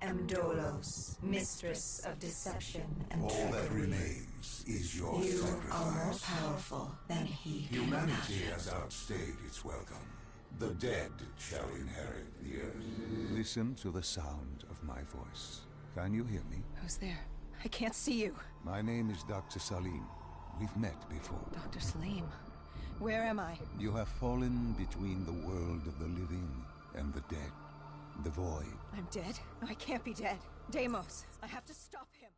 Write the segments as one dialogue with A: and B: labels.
A: am Dolos, mistress of deception and
B: All
A: trickery.
B: that remains is your
A: You
B: sacrifice.
A: are more powerful than he can
B: Humanity
A: imagine.
B: has outstayed its welcome. The dead shall inherit the earth. Listen to the sound of my voice. Can you hear me?
C: Who's there? I can't see you.
B: My name is Dr. Salim. We've met before.
C: Dr. Salim. Where am I?
B: You have fallen between the world of the living and the dead. The void.
C: I'm dead? No, I can't be dead. Deimos, I have to stop him.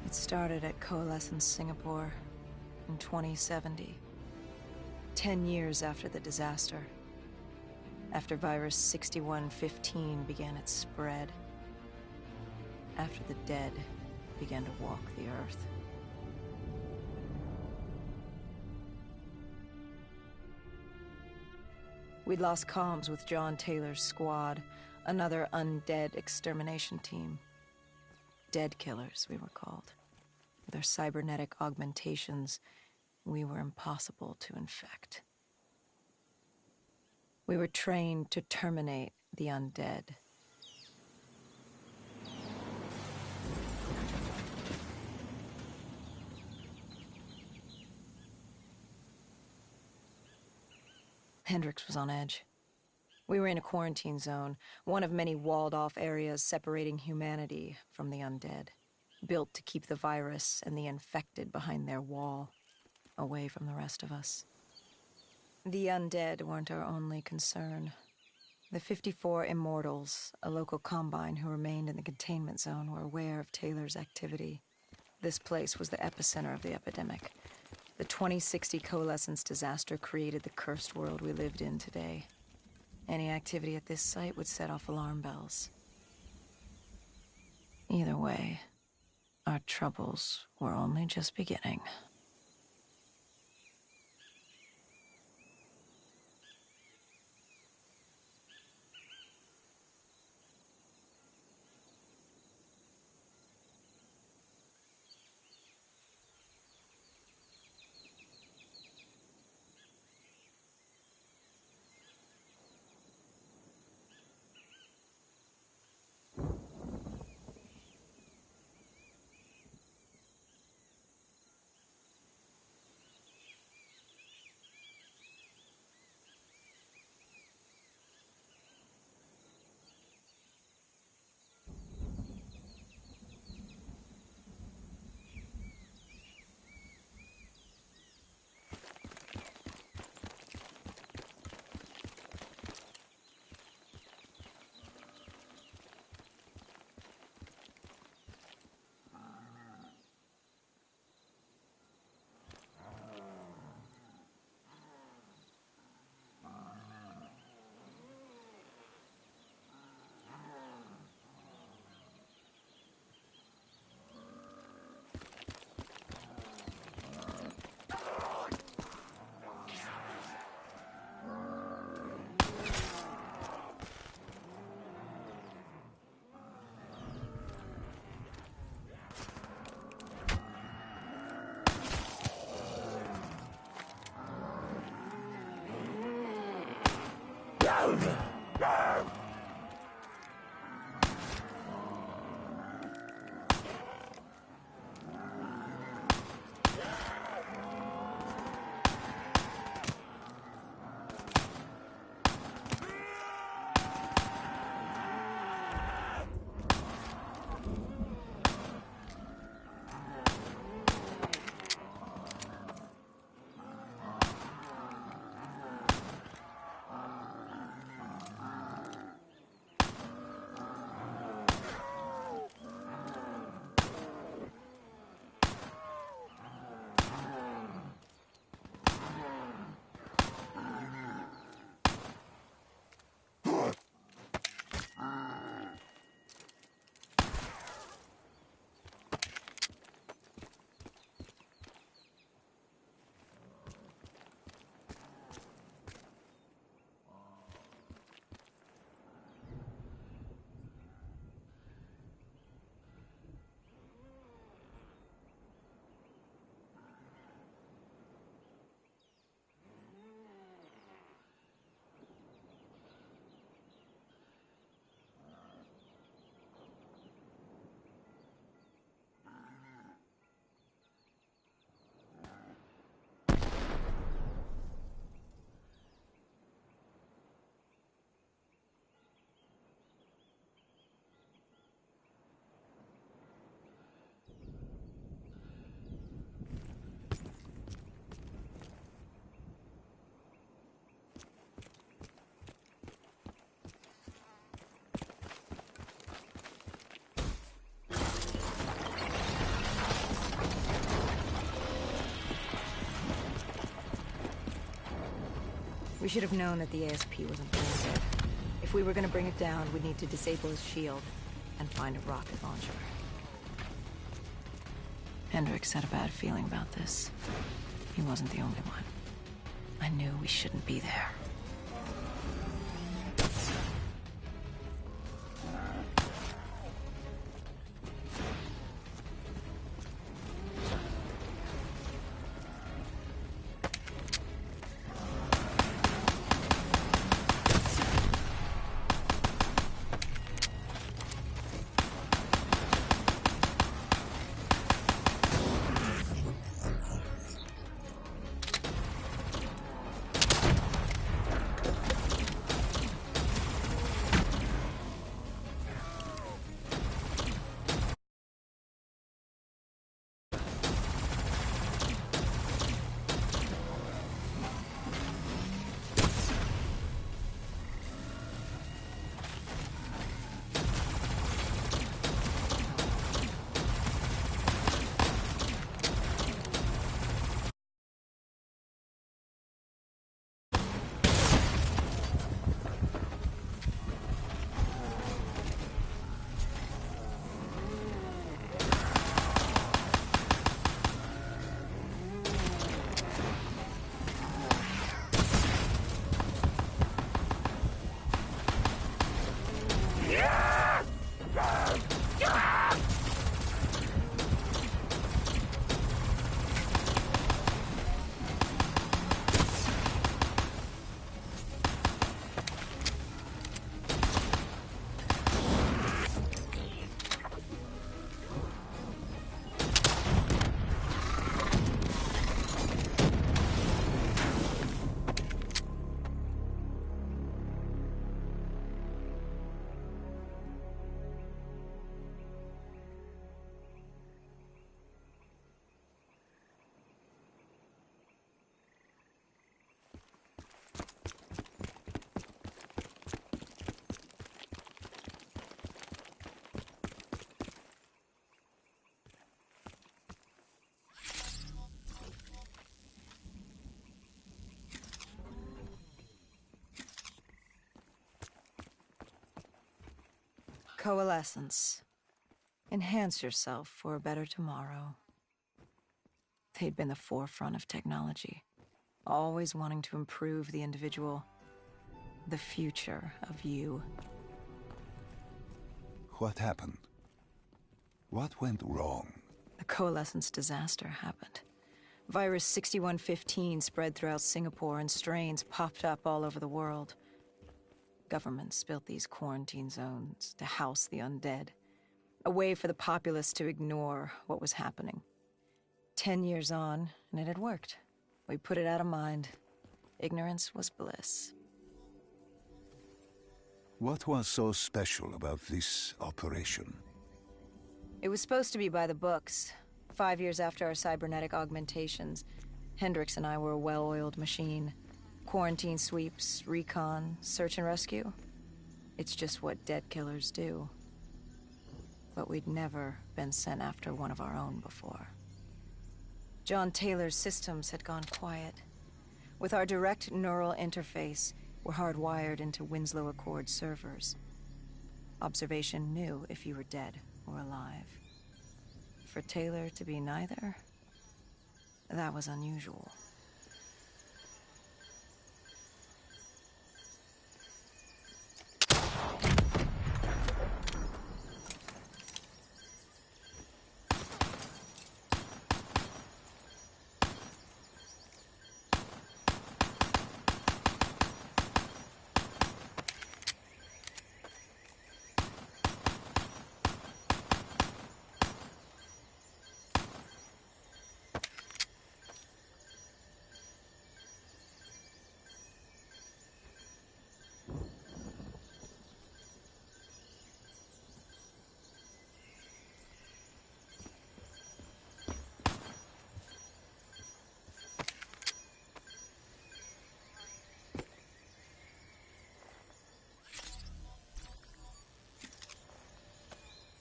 C: It started at Coalescence Singapore in 2070. 10 years after the disaster. After virus 6115 began its spread. After the dead began to walk the earth. We'd lost comms with John Taylor's squad, another undead extermination team. Dead killers, we were called. With our cybernetic augmentations, we were impossible to infect. We were trained to terminate the undead. Hendrix was on edge. We were in a quarantine zone, one of many walled-off areas separating humanity from the undead, built to keep the virus and the infected behind their wall, away from the rest of us. The undead weren't our only concern. The 54 Immortals, a local combine who remained in the containment zone, were aware of Taylor's activity. This place was the epicenter of the epidemic. The 2060 Coalescence disaster created the cursed world we lived in today. Any activity at this site would set off alarm bells. Either way, our troubles were only just beginning. We should have known that the ASP wasn't planted. If we were gonna bring it down, we'd need to disable his shield and find a rocket launcher. Hendricks had a bad feeling about this. He wasn't the only one. I knew we shouldn't be there. Coalescence. Enhance yourself for a better tomorrow. They'd been the forefront of technology, always wanting to improve the individual, the future of you.
B: What happened? What went wrong?
C: The Coalescence disaster happened. Virus 6115 spread throughout Singapore and strains popped up all over the world. Governments built these quarantine zones to house the undead, a way for the populace to ignore what was happening. 10 years on, and it had worked. We put it out of mind. Ignorance was bliss.
B: What was so special about this operation?
C: It was supposed to be by the books. 5 years after our cybernetic augmentations, Hendricks and I were a well-oiled machine. Quarantine sweeps, recon, search and rescue. It's just what dead killers do. But we'd never been sent after one of our own before. John Taylor's systems had gone quiet. With our direct neural interface, we're hardwired into Winslow Accord servers. Observation knew if you were dead or alive. For Taylor to be neither, that was unusual.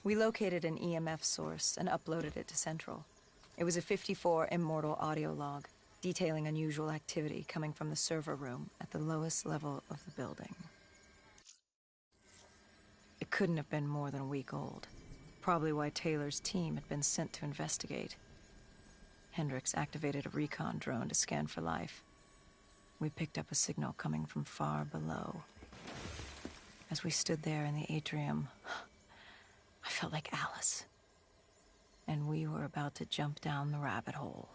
C: We located an EMF source and uploaded it to Central. It was a 54 immortal audio log. detailing unusual activity coming from the server room at the lowest level of the building. It couldn't have been more than a week old. Probably why Taylor's team had been sent to investigate. Hendricks activated a recon drone to scan for life. We picked up a signal coming from far below. As we stood there in the atrium, I felt like Alice. And we were about to jump down the rabbit hole.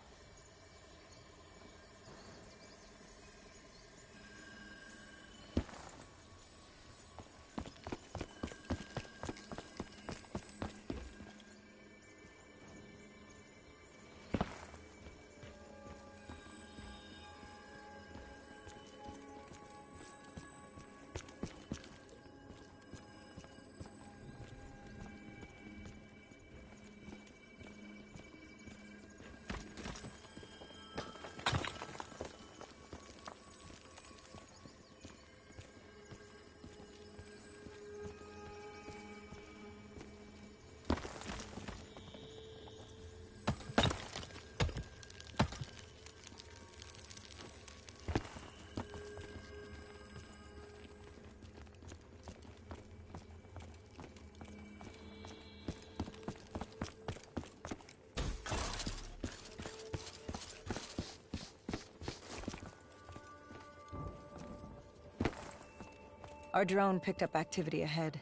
C: Our drone picked up activity ahead.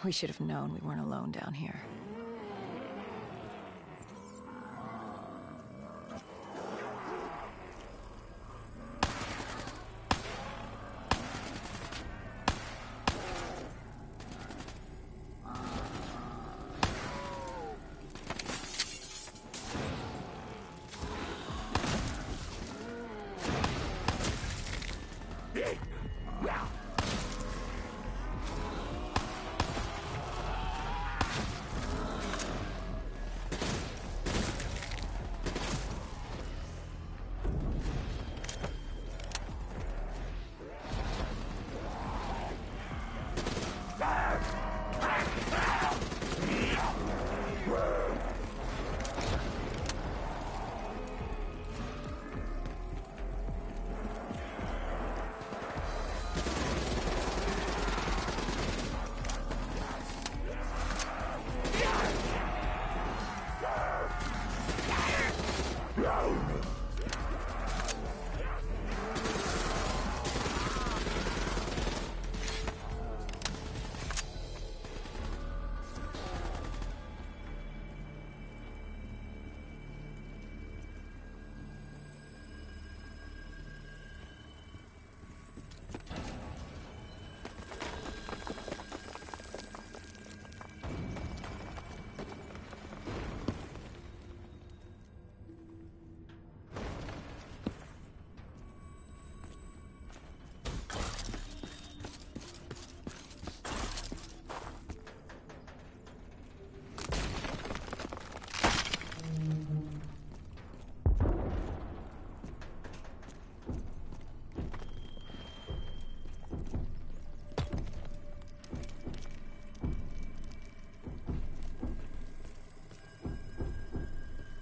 C: We should have known we weren't alone down here.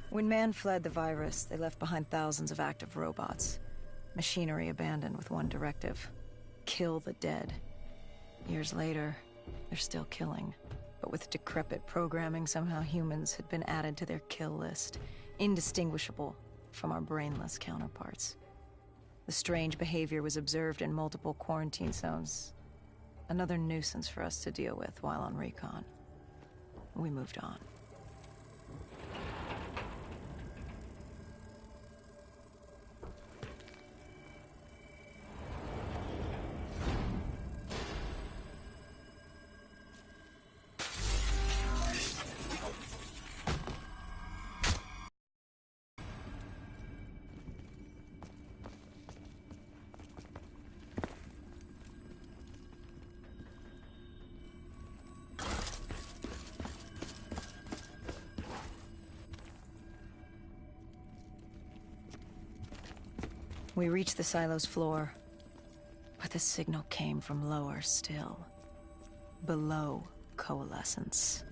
C: When man fled the virus, they left behind thousands of active robots. Machinery abandoned with one directive: kill the dead. Years later, they're still killing. But with decrepit programming, somehow humans had been added to their kill list, indistinguishable from our brainless counterparts. The strange behavior was observed in multiple quarantine zones. Another nuisance for us to deal with while on recon. We moved on. We reached the silo's floor, but the signal came from lower still, below coalescence.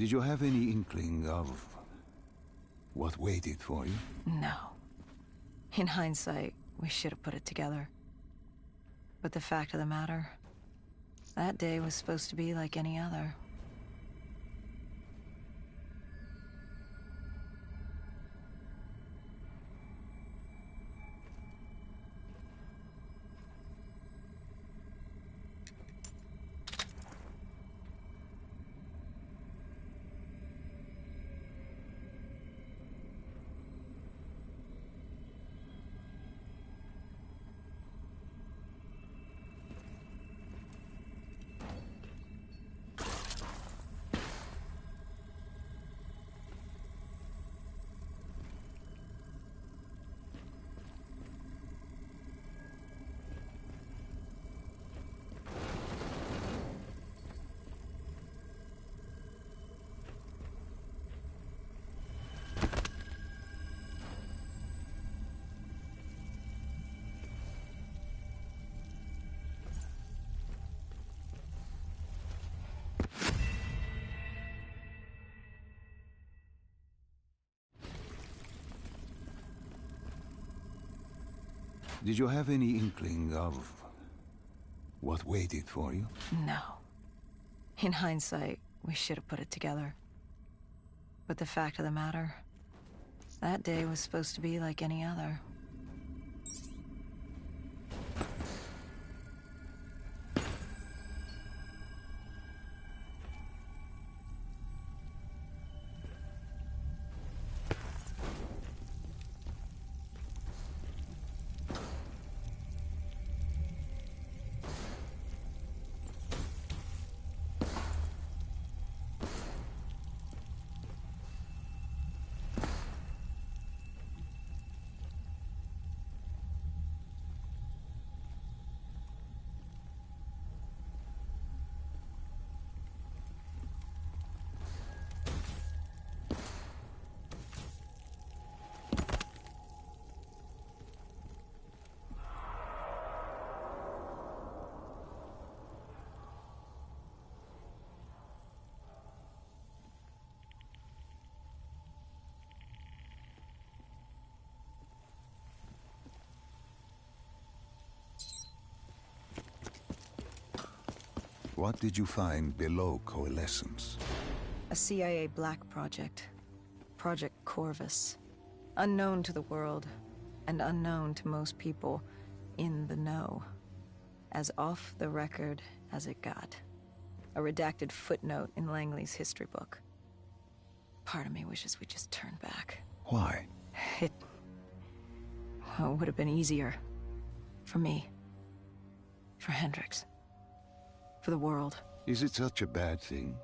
B: Did you have any inkling of what waited for you?
C: No. In hindsight, we should have put it together. But the fact of the matter, that day was supposed to be like any other.
B: Did you have any inkling of what waited for you?
C: No. In hindsight, we should have put it together. But the fact of the matter, that day was supposed to be like any other.
B: What did you find below Coalescence?
C: A CIA black project. Project Corvus. Unknown to the world, and unknown to most people in the know. As off the record as it got. A redacted footnote in Langley's history book. Part of me wishes we just turned back.
B: Why?
C: It... well, it would have been easier. For me. For Hendricks. For the world.
B: Is it such a bad thing?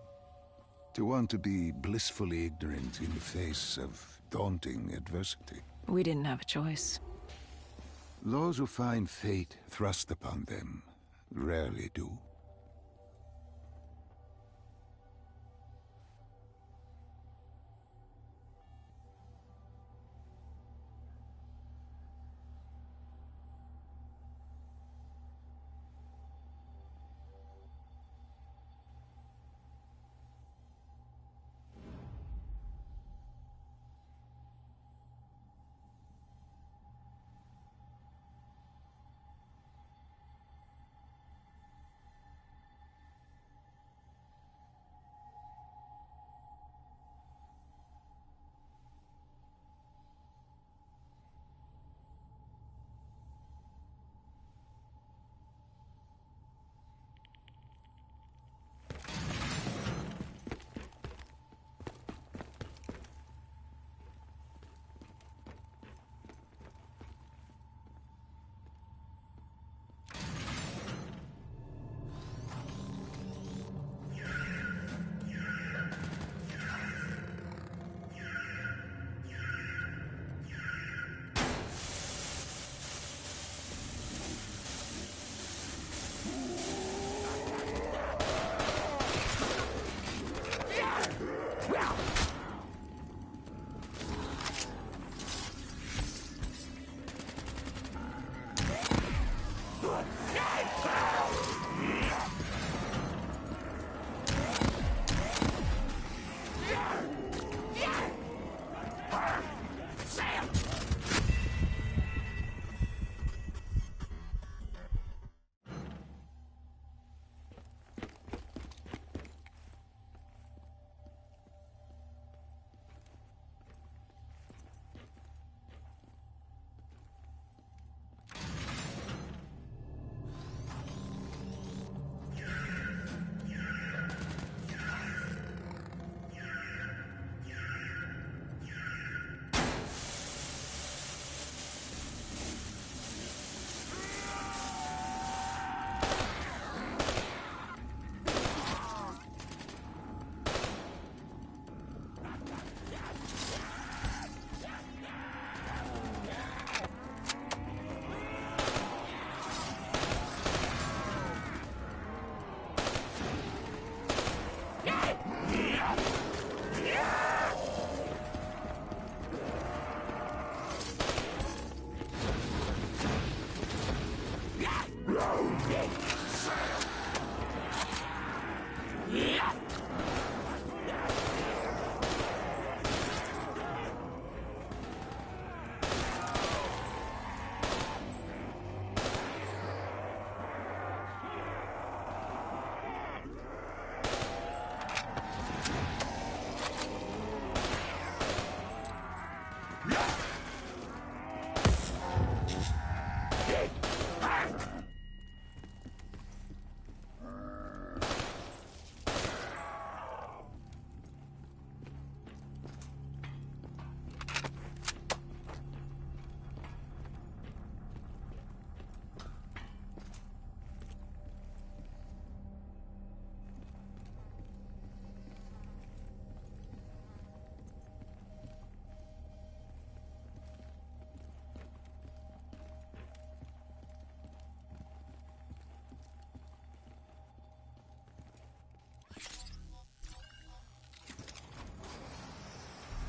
B: To want to be blissfully ignorant in the face of daunting adversity?
C: We didn't have a choice.
B: Those who find fate thrust upon them rarely do.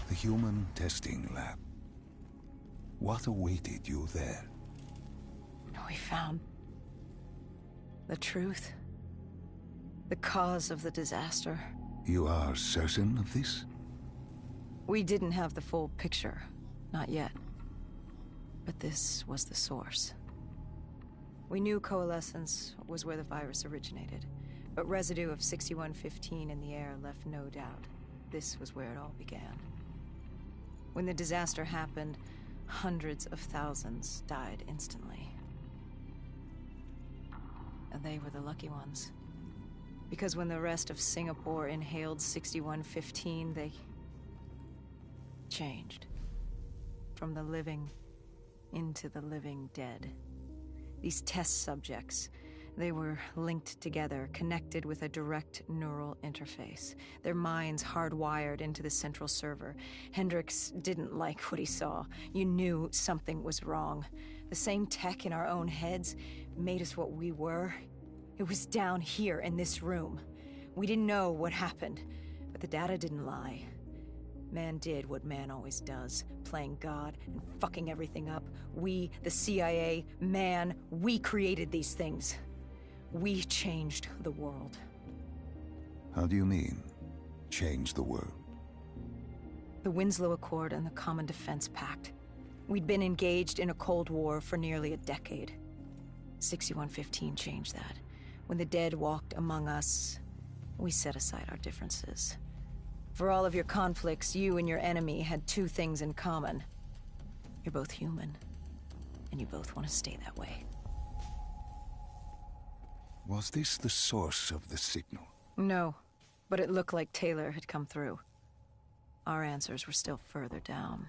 B: The human testing lab. What awaited you there?
C: We found the truth. The cause of the disaster.
B: You are certain of this?
C: We didn't have the full picture. Not yet. But this was the source. We knew Coalescence was where the virus originated. But residue of 6115 in the air left no doubt. This was where it all began. When the disaster happened, hundreds of thousands died instantly. And they were the lucky ones. Because when the rest of Singapore inhaled 6115, they changed. From the living into the living dead. These test subjects, they were linked together, connected with a direct neural interface. Their minds hardwired into the central server. Hendricks didn't like what he saw. You knew something was wrong. The same tech in our own heads made us what we were. It was down here in this room. We didn't know what happened, but the data didn't lie. Man did what man always does, playing God and fucking everything up. We, the CIA, man, we created these things. We changed the world.
B: How do you mean, change the world?
C: The Winslow Accord and the Common Defense Pact. We'd been engaged in a Cold War for nearly a decade. 6115 changed that. When the dead walked among us, we set aside our differences. For all of your conflicts, you and your enemy had two things in common. You're both human, and you both want to stay that way.
B: Was this the source of the signal?
C: No, but it looked like Taylor had come through. Our answers were still further down.